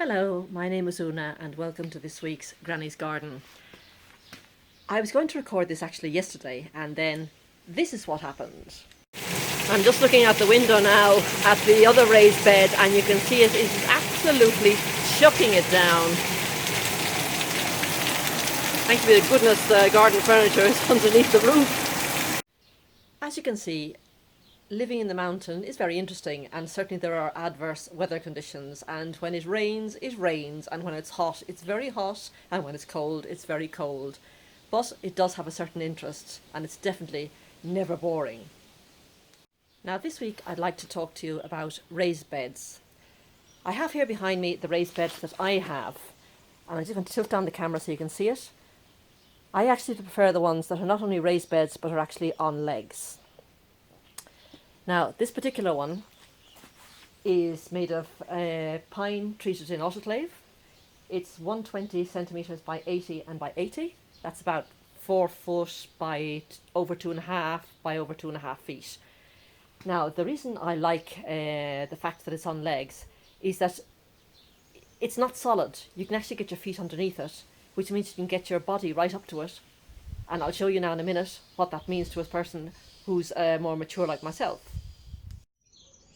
Hello, my name is Una and welcome to this week's Granny's Garden. I was going to record this actually yesterday and then this is what happened. I'm just looking out the window now at the other raised bed and you can see it is absolutely chucking it down. Thank you to goodness the garden furniture is underneath the roof. As you can see, living in the mountain is very interesting, and certainly there are adverse weather conditions, and when it rains, and when it's hot, it's very hot, and when it's cold, it's very cold. But it does have a certain interest, and it's definitely never boring. Now this week I'd like to talk to you about raised beds. I have here behind me the raised beds that I have, and I'm just going to tilt down the camera so you can see it. I actually prefer the ones that are not only raised beds but are actually on legs. Now, this particular one is made of pine treated in autoclave. It's 120 centimetres by 80 and by 80. That's about 4 foot by over 2.5 by over 2.5 feet. Now, the reason I like the fact that it's on legs is that it's not solid. You can actually get your feet underneath it, which means you can get your body right up to it. And I'll show you now in a minute what that means to a person who's more mature like myself.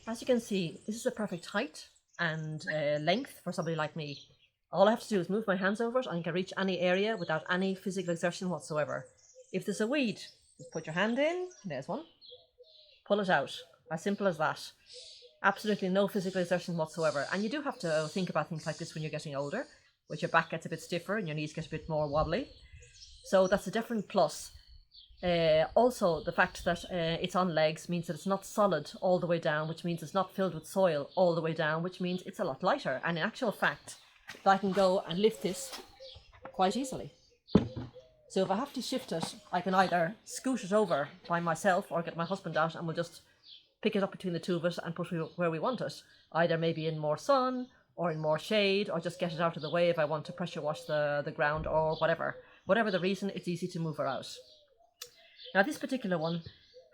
As you can see, this is a perfect height and length for somebody like me. All I have to do is move my hands over it and I can reach any area without any physical exertion whatsoever. If there's a weed, just put your hand in, there's one, pull it out, as simple as that. Absolutely no physical exertion whatsoever. And you do have to think about things like this when you're getting older, which your back gets a bit stiffer and your knees get a bit more wobbly. So that's a different plus. Also, the fact that it's on legs means that it's not solid all the way down, which means it's not filled with soil all the way down, which means it's a lot lighter. And in actual fact, I can go and lift this quite easily. So if I have to shift it, I can either scoot it over by myself or get my husband out and we'll just pick it up between the two of us and put it where we want it. Either maybe in more sun or in more shade, or just get it out of the way if I want to pressure wash the ground or whatever. Whatever the reason, it's easy to move her out. Now this particular one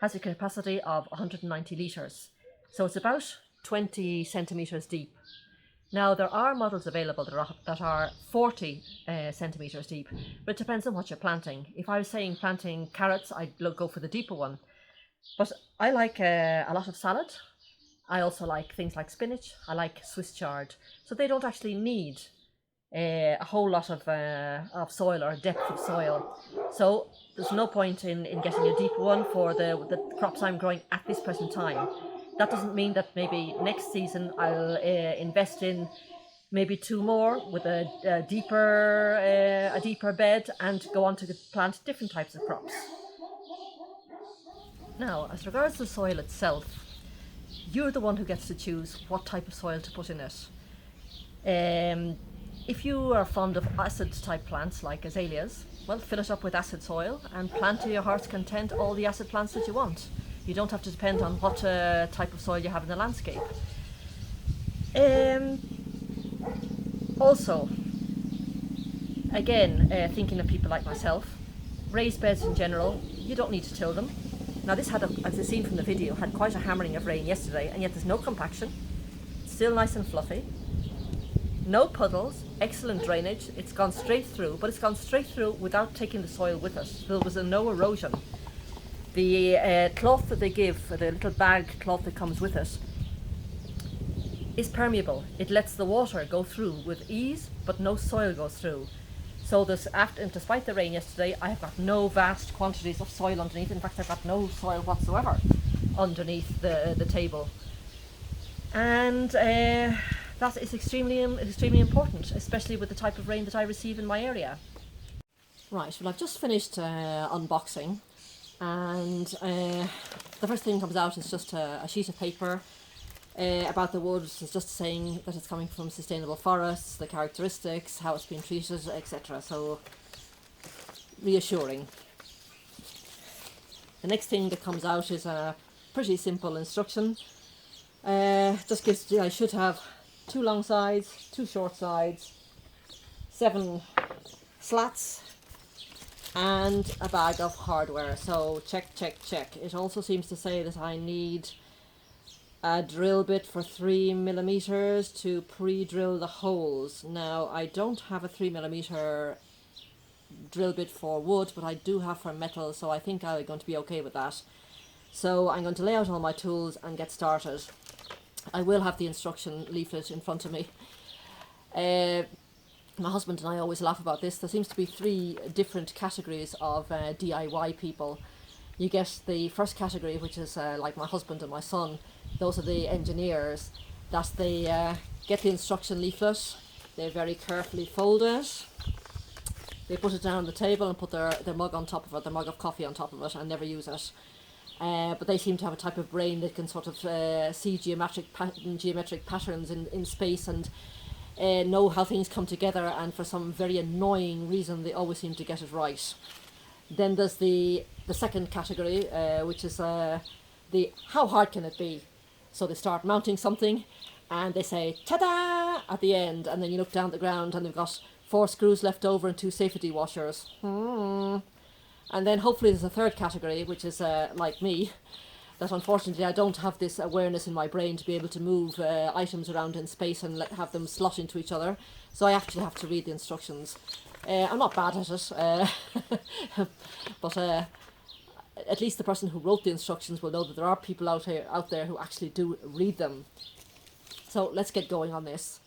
has a capacity of 190 litres, so it's about 20 centimetres deep. Now there are models available that are 40 centimetres deep, but it depends on what you're planting. If I was saying planting carrots, I'd go for the deeper one. But I like a lot of salad. I also like things like spinach. I like Swiss chard, so they don't actually need a whole lot of soil or depth of soil. So there's no point in getting a deep one for the crops I'm growing at this present time. That doesn't mean that maybe next season I'll invest in maybe 2 more with a deeper bed and go on to plant different types of crops. Now, as regards to the soil itself, you're the one who gets to choose what type of soil to put in it. If you are fond of acid type plants like azaleas, well, fill it up with acid soil and plant to your heart's content all the acid plants that you want. You don't have to depend on what type of soil you have in the landscape. Also, again, thinking of people like myself, raised beds in general, you don't need to till them. Now this had, as you've seen from the video, had quite a hammering of rain yesterday, and yet there's no compaction. It's still nice and fluffy. No puddles, excellent drainage. It's gone straight through, but it's gone straight through without taking the soil with it. So there was no erosion. The cloth that they give, the little bag cloth that comes with it, is permeable. It lets the water go through with ease, but no soil goes through. So despite the rain yesterday, I have got no vast quantities of soil underneath. In fact, I've got no soil whatsoever underneath the table. And that is extremely important, especially with the type of rain that I receive in my area. Right, well I've just finished unboxing, and the first thing that comes out is just a sheet of paper about the wood. It's just saying that it's coming from sustainable forests, the characteristics, how it's been treated, etc. So reassuring. The next thing that comes out is a pretty simple instruction. Just gives, I should have 2 long sides, 2 short sides, 7 slats, and a bag of hardware. So check. It also seems to say that I need a drill bit for 3mm to pre-drill the holes. Now I don't have a 3mm drill bit for wood, but I do have for metal, so I think I'm going to be okay with that. So I'm going to lay out all my tools and get started. I will have the instruction leaflet in front of me. My husband and I always laugh about this. There seems to be 3 different categories of DIY people. You get the first category, which is like my husband and my son. Those are the engineers. That they get the instruction leaflet, they very carefully fold it, they put it down on the table and put their mug on top of it, their mug of coffee on top of it, and never use it. But they seem to have a type of brain that can sort of see geometric patterns in space and know how things come together, and for some very annoying reason they always seem to get it right. Then there's the second category, which is the how hard can it be? So they start mounting something and they say ta-da at the end, and then you look down at the ground and they've got 4 screws left over and 2 safety washers. And then hopefully there's a third category, which is like me, that unfortunately I don't have this awareness in my brain to be able to move items around in space and have them slot into each other. So I actually have to read the instructions. I'm not bad at it, but at least the person who wrote the instructions will know that there are people out there who actually do read them. So let's get going on this.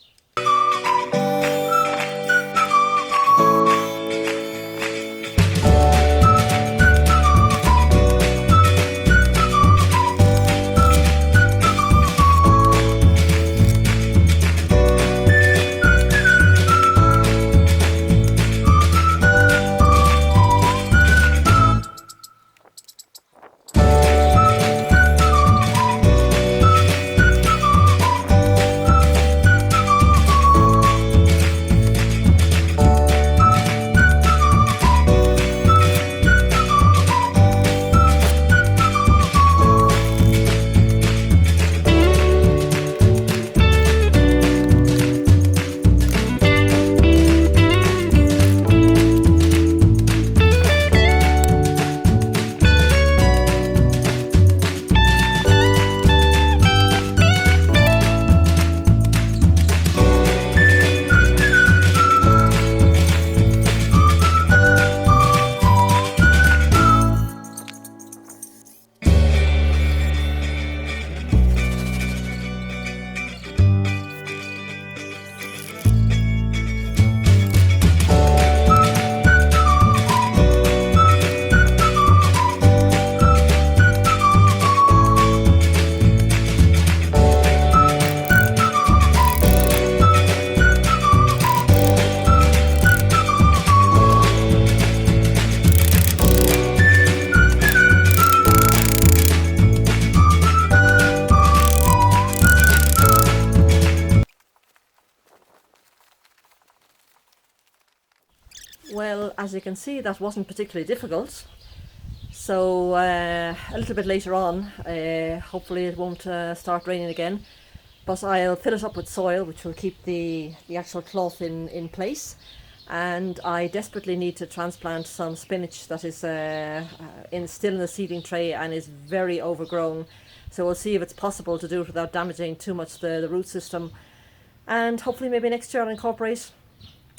Well, as you can see, that wasn't particularly difficult. So a little bit later on, hopefully it won't start raining again, but I'll fill it up with soil, which will keep the actual cloth in place. And I desperately need to transplant some spinach that is still in the seeding tray and is very overgrown. So we'll see if it's possible to do it without damaging too much the root system. And hopefully maybe next year I'll incorporate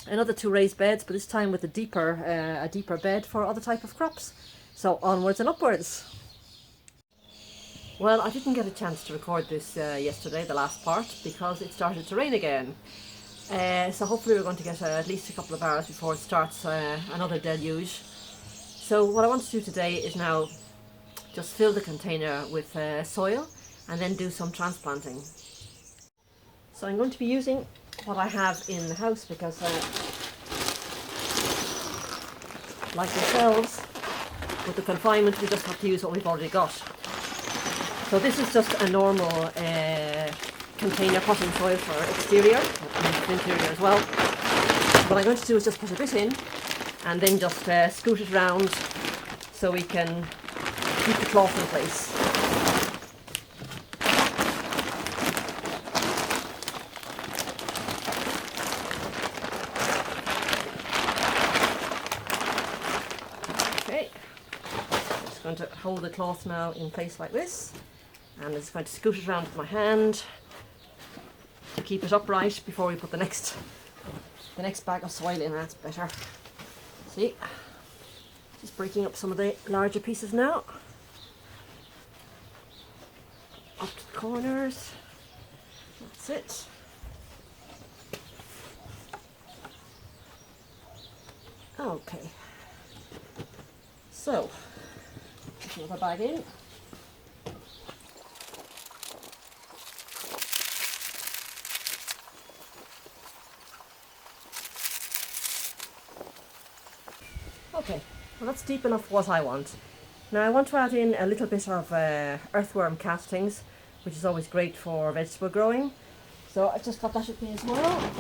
another 2 raised beds, but this time with a deeper bed for other type of crops. So onwards and upwards. Well, I didn't get a chance to record this yesterday, the last part, because it started to rain again. So hopefully we're going to get at least a couple of hours before it starts another deluge. So what I want to do today is now just fill the container with soil and then do some transplanting. So I'm going to be using what I have in the house because like yourselves, with the confinement we just have to use what we've already got. So this is just a normal container potting soil for exterior, and for interior as well. What I'm going to do is just put a bit in and then just scoot it around so we can keep the cloth in place. Okay, just going to hold the cloth now in place like this. And I'm just going to scoot it around with my hand to keep it upright before we put the next bag of soil in. That's better. See, just breaking up some of the larger pieces now. Up to the corners. That's it. Okay. So, put another bag in. Okay, well that's deep enough for what I want. Now I want to add in a little bit of earthworm castings, which is always great for vegetable growing. So I've just got that with me as well.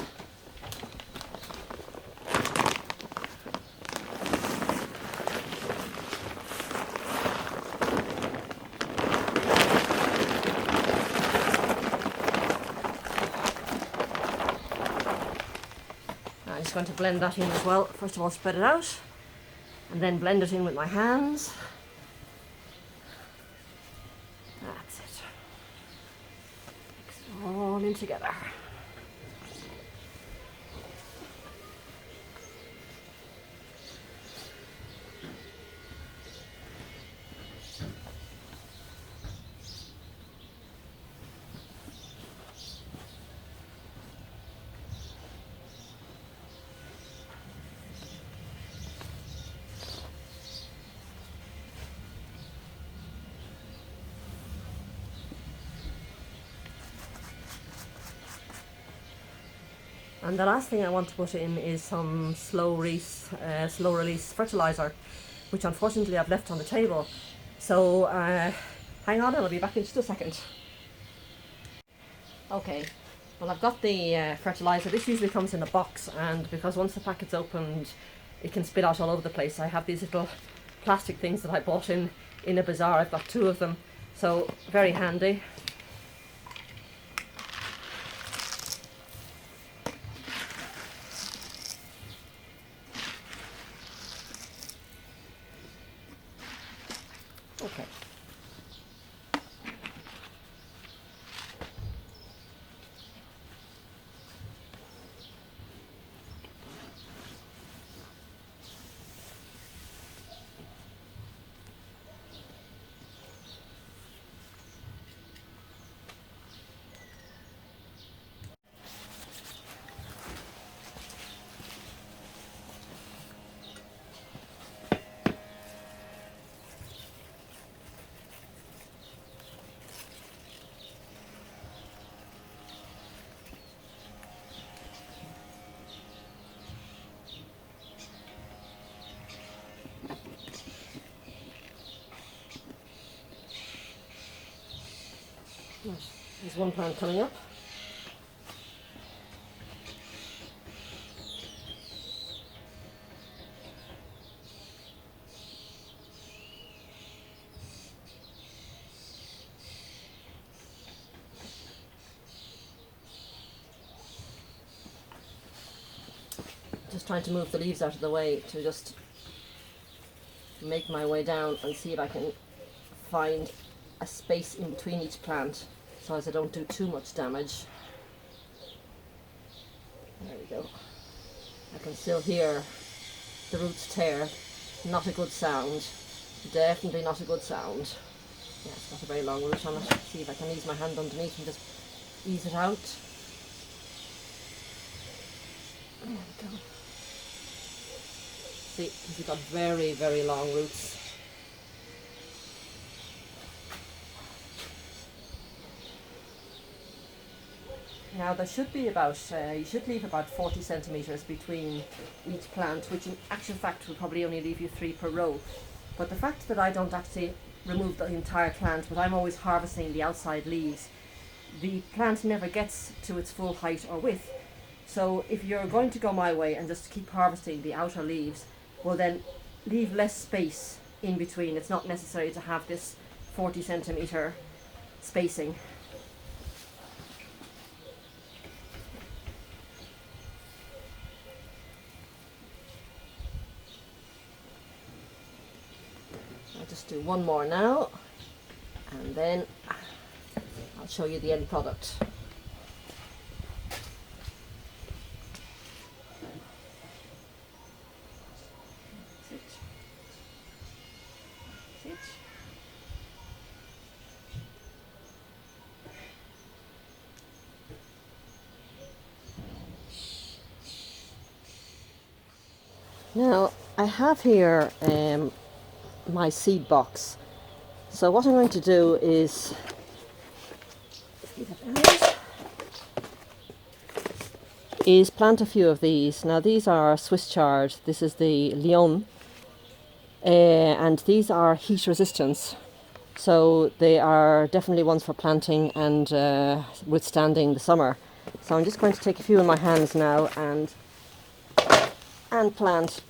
I'm just going to blend that in as well. First of all, spread it out, and then blend it in with my hands. That's it. Mix it all in together. And the last thing I want to put in is some slow release fertilizer, which unfortunately I've left on the table. So hang on, I'll be back in just a second. Okay, well I've got the fertilizer. This usually comes in a box, and because once the packet's opened it can spill out all over the place. I have these little plastic things that I bought in a bazaar. I've got 2 of them, so very handy. Okay. There's one plant coming up. Just trying to move the leaves out of the way to just make my way down and see if I can find a space in between each plant so as I don't do too much damage. There we go. I can still hear the roots tear. Not a good sound. Definitely not a good sound. Yeah, it's got a very long root on it. See if I can ease my hand underneath and just ease it out. There we go. See, he's got very, very long roots. Now there should be about, you should leave about 40 centimetres between each plant, which in actual fact will probably only leave you 3 per row. But the fact that I don't actually remove the entire plant, but I'm always harvesting the outside leaves, the plant never gets to its full height or width. So if you're going to go my way and just keep harvesting the outer leaves, well then leave less space in between. It's not necessary to have this 40 centimetre spacing. I'll just do one more now, and then I'll show you the end product. Now I have here my seed box. So what I'm going to do is plant a few of these. Now these are Swiss chard. This is the Lyon, and these are heat resistance. So they are definitely ones for planting and withstanding the summer. So I'm just going to take a few in my hands now and plant.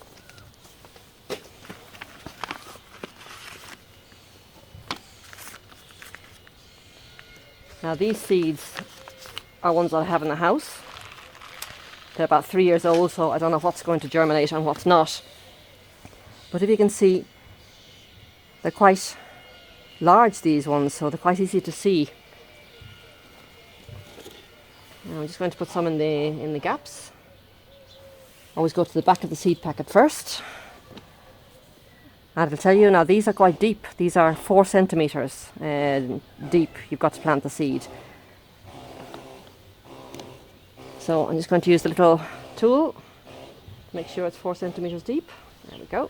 Now these seeds are ones that I have in the house. They're about 3 years old, so I don't know what's going to germinate and what's not. But if you can see, they're quite large, these ones, so they're quite easy to see. Now I'm just going to put some in the gaps. Always go to the back of the seed packet first. And I'll tell you now, these are quite deep. These are 4 centimeters deep. You've got to plant the seed. So I'm just going to use the little tool to make sure it's 4 centimeters deep. There we go.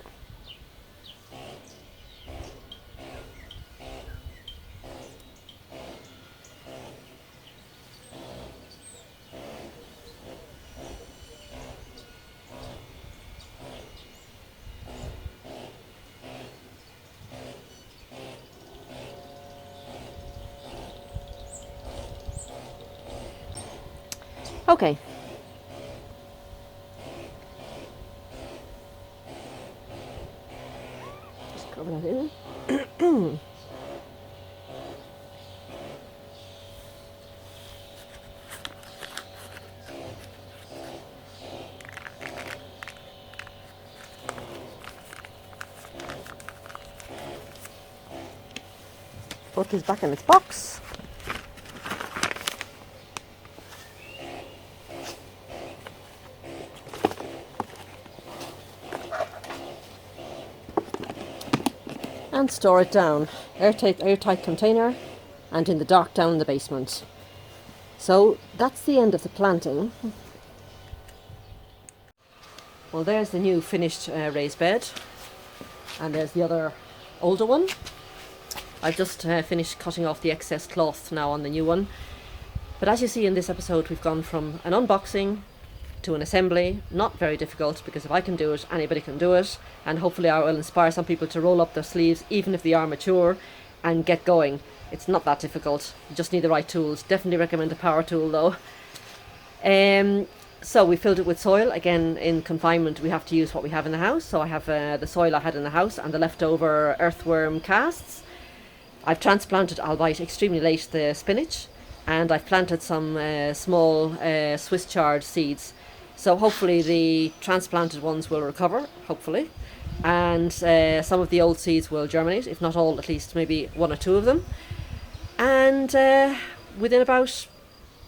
Okay. Just cover that in. Put this back in its box. And store it down, airtight container, and in the dark down in the basement. So that's the end of the planting. Well, there's the new finished raised bed, and there's the other older one. I've just finished cutting off the excess cloth now on the new one. But as you see in this episode, we've gone from an unboxing to an assembly. Not very difficult, because if I can do it, anybody can do it, and hopefully I will inspire some people to roll up their sleeves even if they are mature and get going. It's not that difficult, you just need the right tools. Definitely recommend a power tool though. So we filled it with soil. Again, in confinement we have to use what we have in the house, so I have the soil I had in the house and the leftover earthworm casts. I've transplanted, albeit extremely late, the spinach, and I've planted some small Swiss chard seeds. So hopefully the transplanted ones will recover, hopefully, and some of the old seeds will germinate, if not all, at least maybe 1 or 2 of them. And within about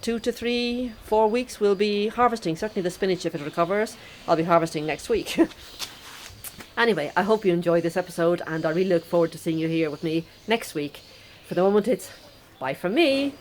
2 to 3, 4 weeks we'll be harvesting. Certainly the spinach, if it recovers, I'll be harvesting next week. Anyway, I hope you enjoyed this episode, and I really look forward to seeing you here with me next week. For the moment, it's bye from me.